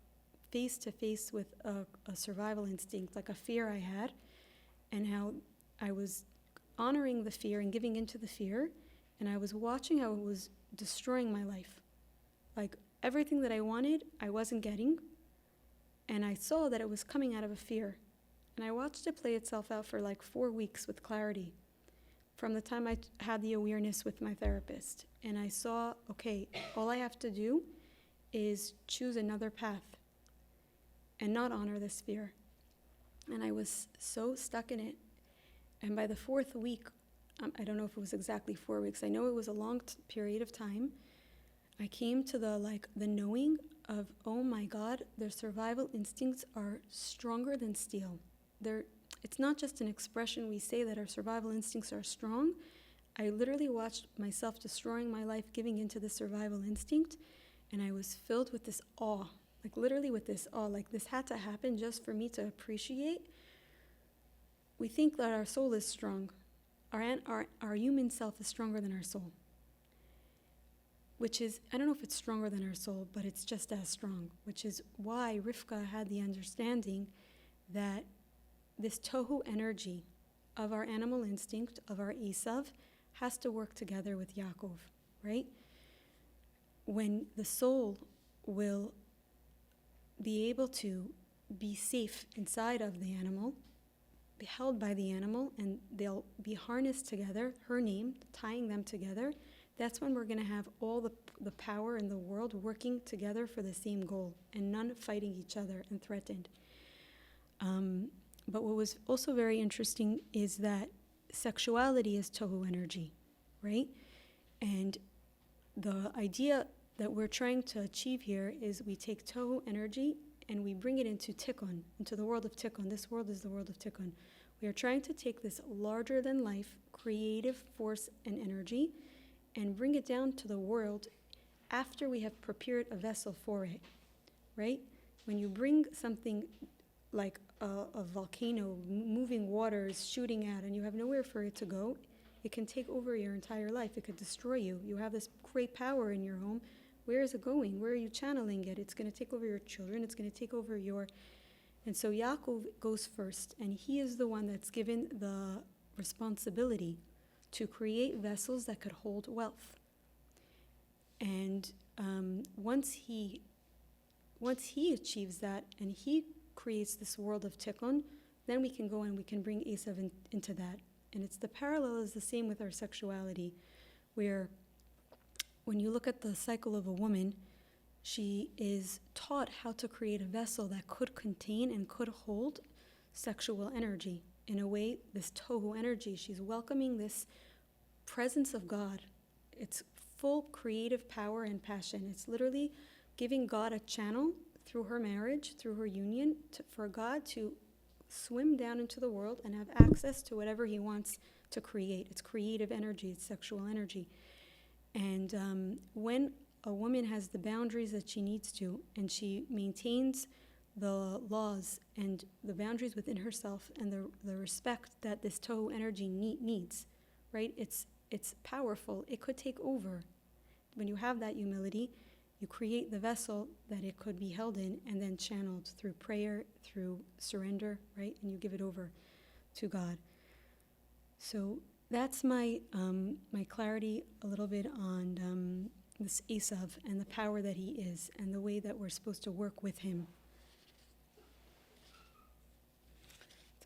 face to face with a survival instinct, like a fear I had, and how I was honoring the fear and giving into the fear, and I was watching how it was destroying my life. Like everything that I wanted, I wasn't getting, and I saw that it was coming out of a fear. And I watched it play itself out for like 4 weeks with clarity, from the time I had the awareness with my therapist. And I saw, okay, all I have to do is choose another path and not honor this fear. And I was so stuck in it. And by the 4th week, I don't know if it was exactly 4 weeks, I know it was a long period of time, I came to the knowing of, oh my God, their survival instincts are stronger than steel. It's not just an expression we say that our survival instincts are strong. I literally watched myself destroying my life, giving into the survival instinct, and I was filled with this awe, like literally with this awe, like this had to happen just for me to appreciate. We think that our soul is strong. Our human self is stronger than our soul, which is, I don't know if it's stronger than our soul, but it's just as strong, which is why Rivka had the understanding that this tohu energy of our animal instinct, of our Esav, has to work together with Yaakov, right? When the soul will be able to be safe inside of the animal, be held by the animal, and they'll be harnessed together, her name, tying them together, that's when we're going to have all the power in the world working together for the same goal and none fighting each other and threatened. But what was also very interesting is that sexuality is tohu energy, right? And the idea that we're trying to achieve here is we take tohu energy and we bring it into tikkun, into the world of tikkun. This world is the world of tikkun. We are trying to take this larger-than-life creative force and energy and bring it down to the world after we have prepared a vessel for it, right? When you bring something like a volcano, moving waters shooting out, and you have nowhere for it to go, it can take over your entire life. It could destroy you. You have this great power in your home, Where is it going? Where are you channeling it? It's going to take over your children. It's going to take over your... And so Yaakov goes first, and he is the one that's given the responsibility to create vessels that could hold wealth. And once he achieves that, and he creates this world of tikkun, then we can go and we can bring Esav into that. And it's the parallel is the same with our sexuality, where when you look at the cycle of a woman, she is taught how to create a vessel that could contain and could hold sexual energy. In a way, this tohu energy, she's welcoming this presence of God. It's full creative power and passion. It's literally giving God a channel through her marriage, through her union, for God to swim down into the world and have access to whatever he wants to create. It's creative energy, it's sexual energy. And when a woman has the boundaries that she needs to, and she maintains the laws and the boundaries within herself and the respect that this tohu energy needs, right? It's powerful. It could take over. When you have that humility, you create the vessel that it could be held in and then channeled through prayer, through surrender, right? And you give it over to God. So that's my clarity a little bit on this Esav and the power that he is and the way that we're supposed to work with him.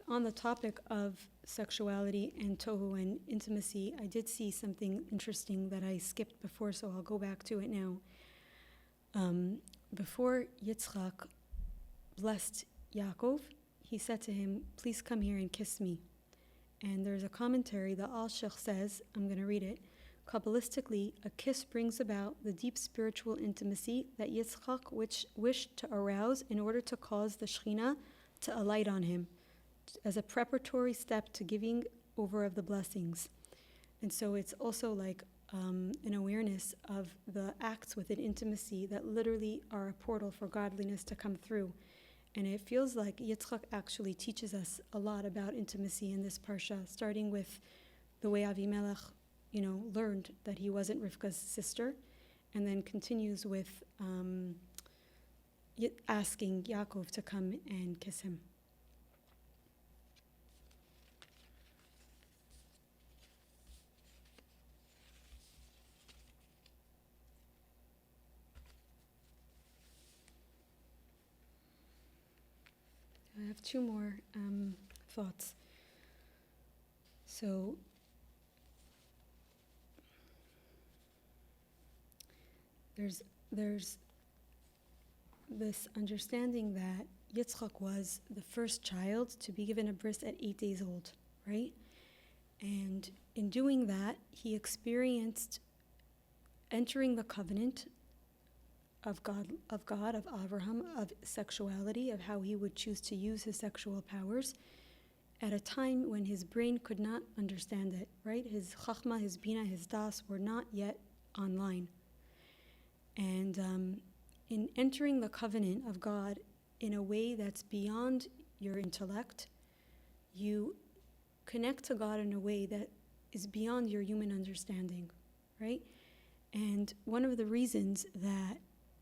On the topic of sexuality and tohu and intimacy, I did see something interesting that I skipped before, so I'll go back to it now. Before Yitzchak blessed Yaakov, he said to him, "Please come here and kiss me." And there's a commentary, the Al-Sheikh says, I'm going to read it, Kabbalistically, a kiss brings about the deep spiritual intimacy that Yitzchak wished to arouse in order to cause the Shekhinah to alight on him, as a preparatory step to giving over of the blessings. And so it's also like an awareness of the acts within intimacy that literally are a portal for godliness to come through. And it feels like Yitzchak actually teaches us a lot about intimacy in this parsha, starting with the way Avimelech, learned that he wasn't Rivka's sister, and then continues with asking Yaakov to come and kiss him. I have two more thoughts. So, there's this understanding that Yitzchak was the first child to be given a bris at 8 days old, right? And in doing that, he experienced entering the covenant of God, of Abraham, of sexuality, of how he would choose to use his sexual powers at a time when his brain could not understand it, right? His chachma, his bina, his das were not yet online. And in entering the covenant of God in a way that's beyond your intellect, you connect to God in a way that is beyond your human understanding, right? And one of the reasons that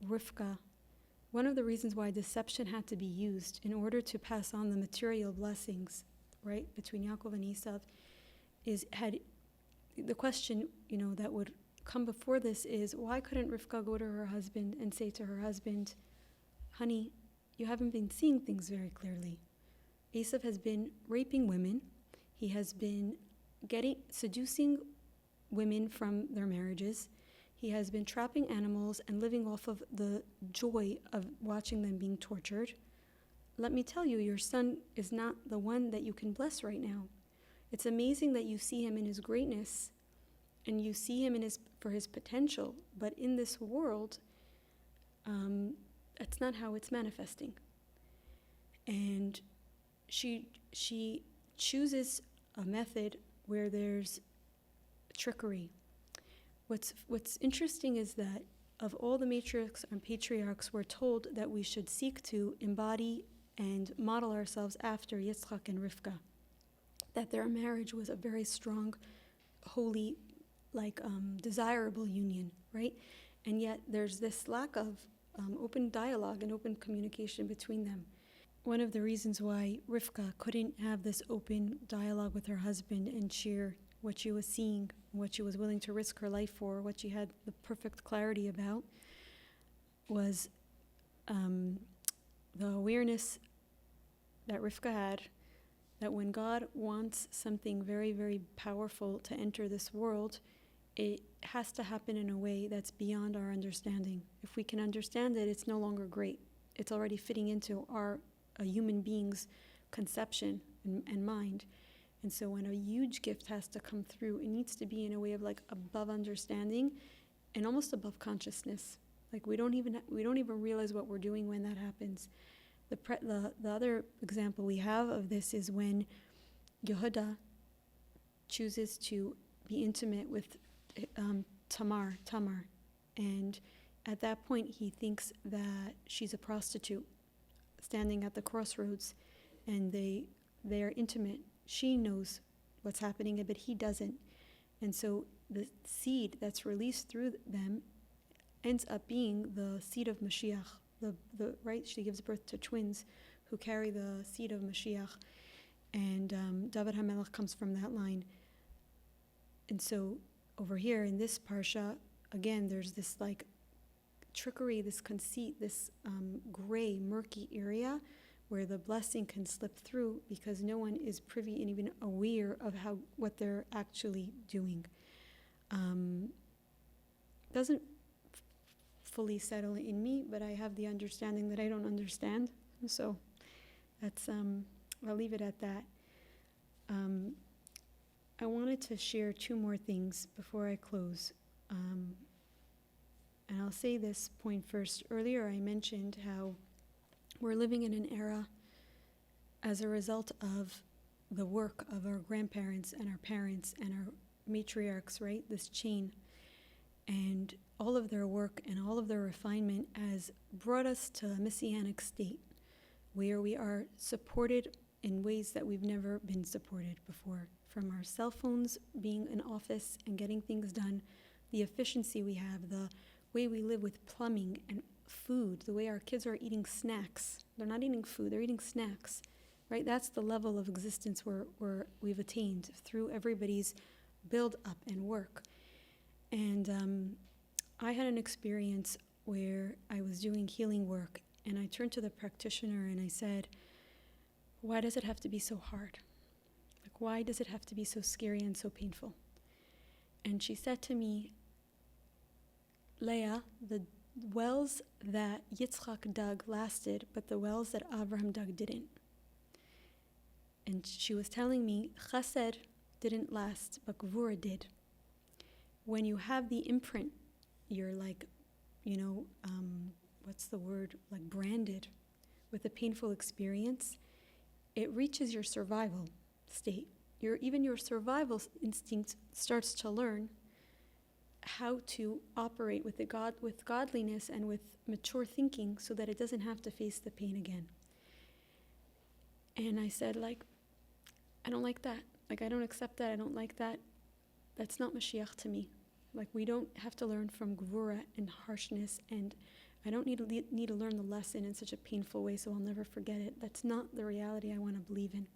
Rivka, one of the reasons why deception had to be used in order to pass on the material blessings, right, between Yaakov and Esav, had the question, that would come before this is, why couldn't Rivka go to her husband and say to her husband, honey, you haven't been seeing things very clearly. Esav has been raping women. He has been seducing women from their marriages. He has been trapping animals and living off of the joy of watching them being tortured. Let me tell you, your son is not the one that you can bless right now. It's amazing that you see him in his greatness and you see him for his potential, but in this world, that's not how it's manifesting. And she chooses a method where there's trickery. What's interesting is that of all the matriarchs and patriarchs, we're told that we should seek to embody and model ourselves after Yitzchak and Rivka, that their marriage was a very strong, holy, desirable union, right? And yet there's this lack of open dialogue and open communication between them. One of the reasons why Rivka couldn't have this open dialogue with her husband and share what she was seeing, what she was willing to risk her life for, what she had the perfect clarity about, was the awareness that Rivka had that when God wants something very, very powerful to enter this world, it has to happen in a way that's beyond our understanding. If we can understand it, it's no longer great. It's already fitting into a human being's conception and mind. And so when a huge gift has to come through, it needs to be in a way of like above understanding and almost above consciousness. Like we don't even realize what we're doing when that happens. The other example we have of this is when Yehuda chooses to be intimate with Tamar, and at that point he thinks that she's a prostitute standing at the crossroads, and they are intimate. She knows what's happening, but he doesn't. And so the seed that's released through them ends up being the seed of Mashiach. Right? She gives birth to twins who carry the seed of Mashiach. And David HaMelech comes from that line. And so over here in this parsha, again, there's this like trickery, this conceit, this gray, murky area where the blessing can slip through because no one is privy and even aware of what they're actually doing. Doesn't fully settle in me, but I have the understanding that I don't understand. So that's I'll leave it at that. I wanted to share two more things before I close. And I'll say this point first. Earlier I mentioned how we're living in an era as a result of the work of our grandparents and our parents and our matriarchs, right? This chain. And all of their work and all of their refinement has brought us to a messianic state where we are supported in ways that we've never been supported before. From our cell phones being in office and getting things done, the efficiency we have, the way we live with plumbing and food, the way our kids are eating snacks. They're not eating food, they're eating snacks, right? That's the level of existence where we've attained through everybody's build up and work. And I had an experience where I was doing healing work, and I turned to the practitioner and I said, why does it have to be so hard? Like, why does it have to be so scary and so painful? And she said to me, Leah, the wells that Yitzchak dug lasted, but the wells that Abraham dug didn't. And she was telling me, Chesed didn't last, but gevurah did. When you have the imprint, you're like, what's the word? Like branded with a painful experience, it reaches your survival state. Even your survival instinct starts to learn how to operate with godliness and with mature thinking so that it doesn't have to face the pain again. And I said, I don't like that. I don't accept that. I don't like that. That's not Mashiach to me. We don't have to learn from gevurah and harshness, and I don't need to learn the lesson in such a painful way so I'll never forget it. That's not the reality I want to believe in.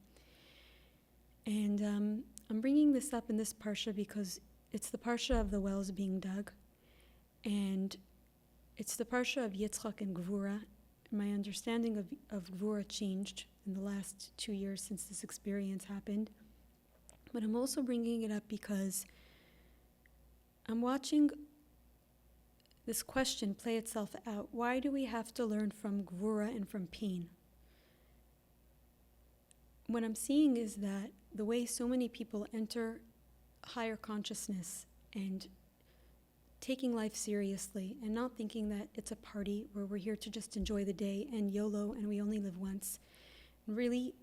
And I'm bringing this up in this parsha because it's the parsha of the wells being dug, and it's the parsha of Yitzchak and gevurah. My understanding of gevurah changed in the last 2 years since this experience happened. But I'm also bringing it up because I'm watching this question play itself out. Why do we have to learn from gevurah and from pain? What I'm seeing is that the way so many people enter higher consciousness and taking life seriously and not thinking that it's a party where we're here to just enjoy the day and YOLO and we only live once, really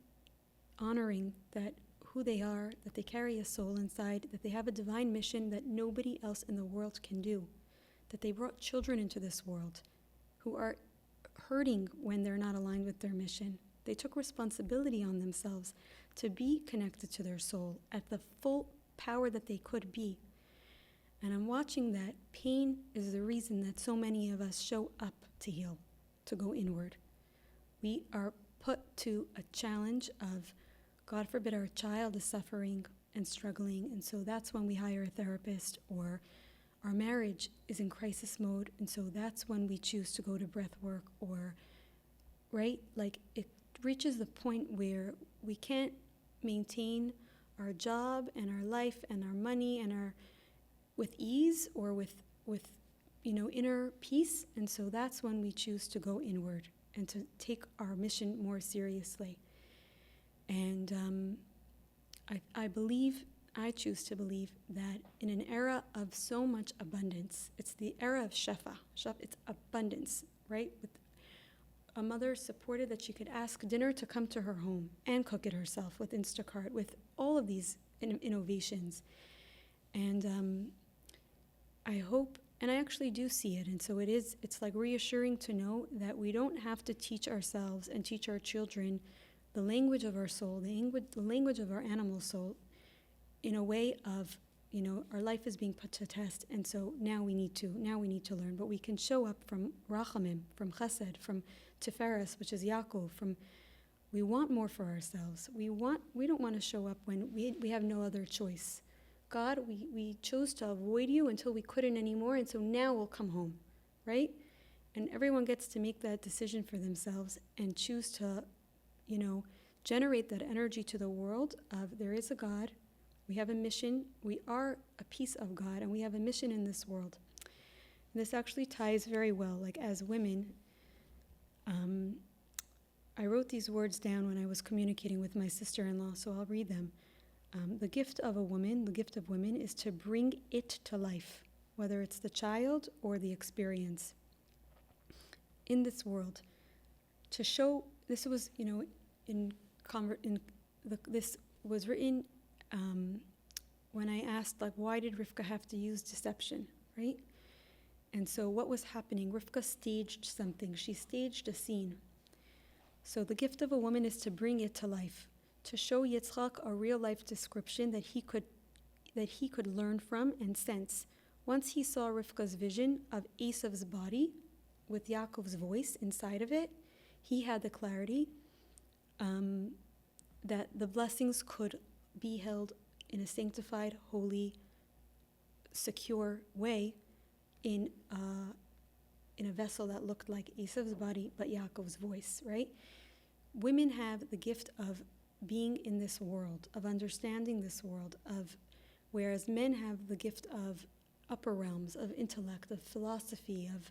honoring that who they are, that they carry a soul inside, that they have a divine mission that nobody else in the world can do, that they brought children into this world who are hurting when they're not aligned with their mission. They took responsibility on themselves to be connected to their soul at the full power that they could be. And I'm watching that pain is the reason that so many of us show up to heal, to go inward. We are put to a challenge of, God forbid, our child is suffering and struggling, and so that's when we hire a therapist, or our marriage is in crisis mode, and so that's when we choose to go to breath work, or, right? Like, it reaches the point where we can't maintain our job and our life and our money and our with ease or with inner peace, and so that's when we choose to go inward and to take our mission more seriously. And I choose to believe that in an era of so much abundance, it's the era of shefa, it's abundance, right? With a mother supported that she could ask dinner to come to her home and cook it herself with Instacart, with all of these innovations. And I hope, and I actually do see it, and so it's like reassuring to know that we don't have to teach ourselves and teach our children the language of our soul, the language of our animal soul, in a way of, our life is being put to test, and so now we need to learn. But we can show up from rachamim, from chesed, from tiferes, which is Yaakov, we want more for ourselves. We don't want to show up when we have no other choice. God, we chose to avoid you until we couldn't anymore, and so now we'll come home, right? And everyone gets to make that decision for themselves and choose to, generate that energy to the world of there is a God, we have a mission, we are a piece of God, and we have a mission in this world. And this actually ties very well, like as women, I wrote these words down when I was communicating with my sister-in-law, so I'll read them. The gift of women is to bring it to life, whether it's the child or the experience in this world. To show, this was, this was written when I asked, like, why did Rivka have to use deception, right? And so what was happening? Rivka staged something. She staged a scene. So the gift of a woman is to bring it to life, to show Yitzchak a real-life description that he could learn from and sense. Once he saw Rivka's vision of Esav's body with Yaakov's voice inside of it, he had the clarity that the blessings could be held in a sanctified, holy, secure way in a vessel that looked like Esav's body, but Yaakov's voice, right? Women have the gift of being in this world, of understanding this world, whereas men have the gift of upper realms, of intellect, of philosophy, of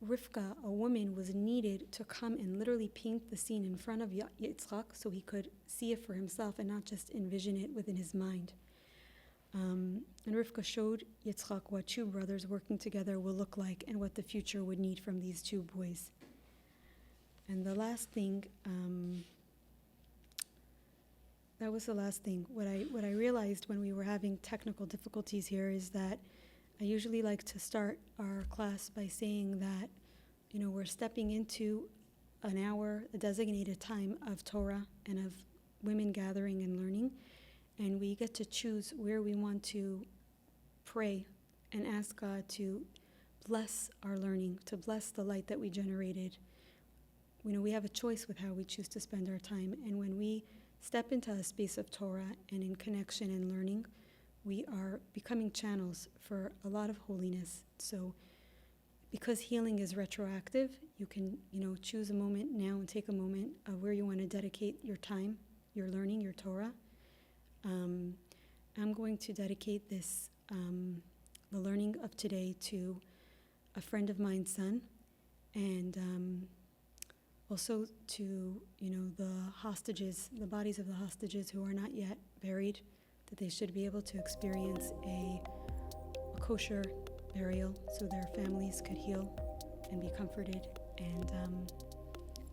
Rivka, a woman, was needed to come and literally paint the scene in front of Yitzchak so he could see it for himself and not just envision it within his mind. And Rivka showed Yitzchak what two brothers working together will look like and what the future would need from these two boys. And the last thing, that was the last thing. What I realized when we were having technical difficulties here is that I usually like to start our class by saying that, we're stepping into an hour, a designated time of Torah and of women gathering and learning, and we get to choose where we want to pray and ask God to bless our learning, to bless the light that we generated. We have a choice with how we choose to spend our time, and when we step into a space of Torah and in connection and learning, we are becoming channels for a lot of holiness. So because healing is retroactive, you can, choose a moment now and take a moment of where you want to dedicate your time, your learning, your Torah. I'm going to dedicate this, the learning of today, to a friend of mine's son, and also to, the hostages, the bodies of the hostages who are not yet buried, that they should be able to experience a kosher burial so their families could heal and be comforted. And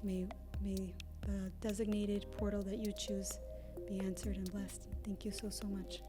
may the designated portal that you choose be answered and blessed. Thank you so much.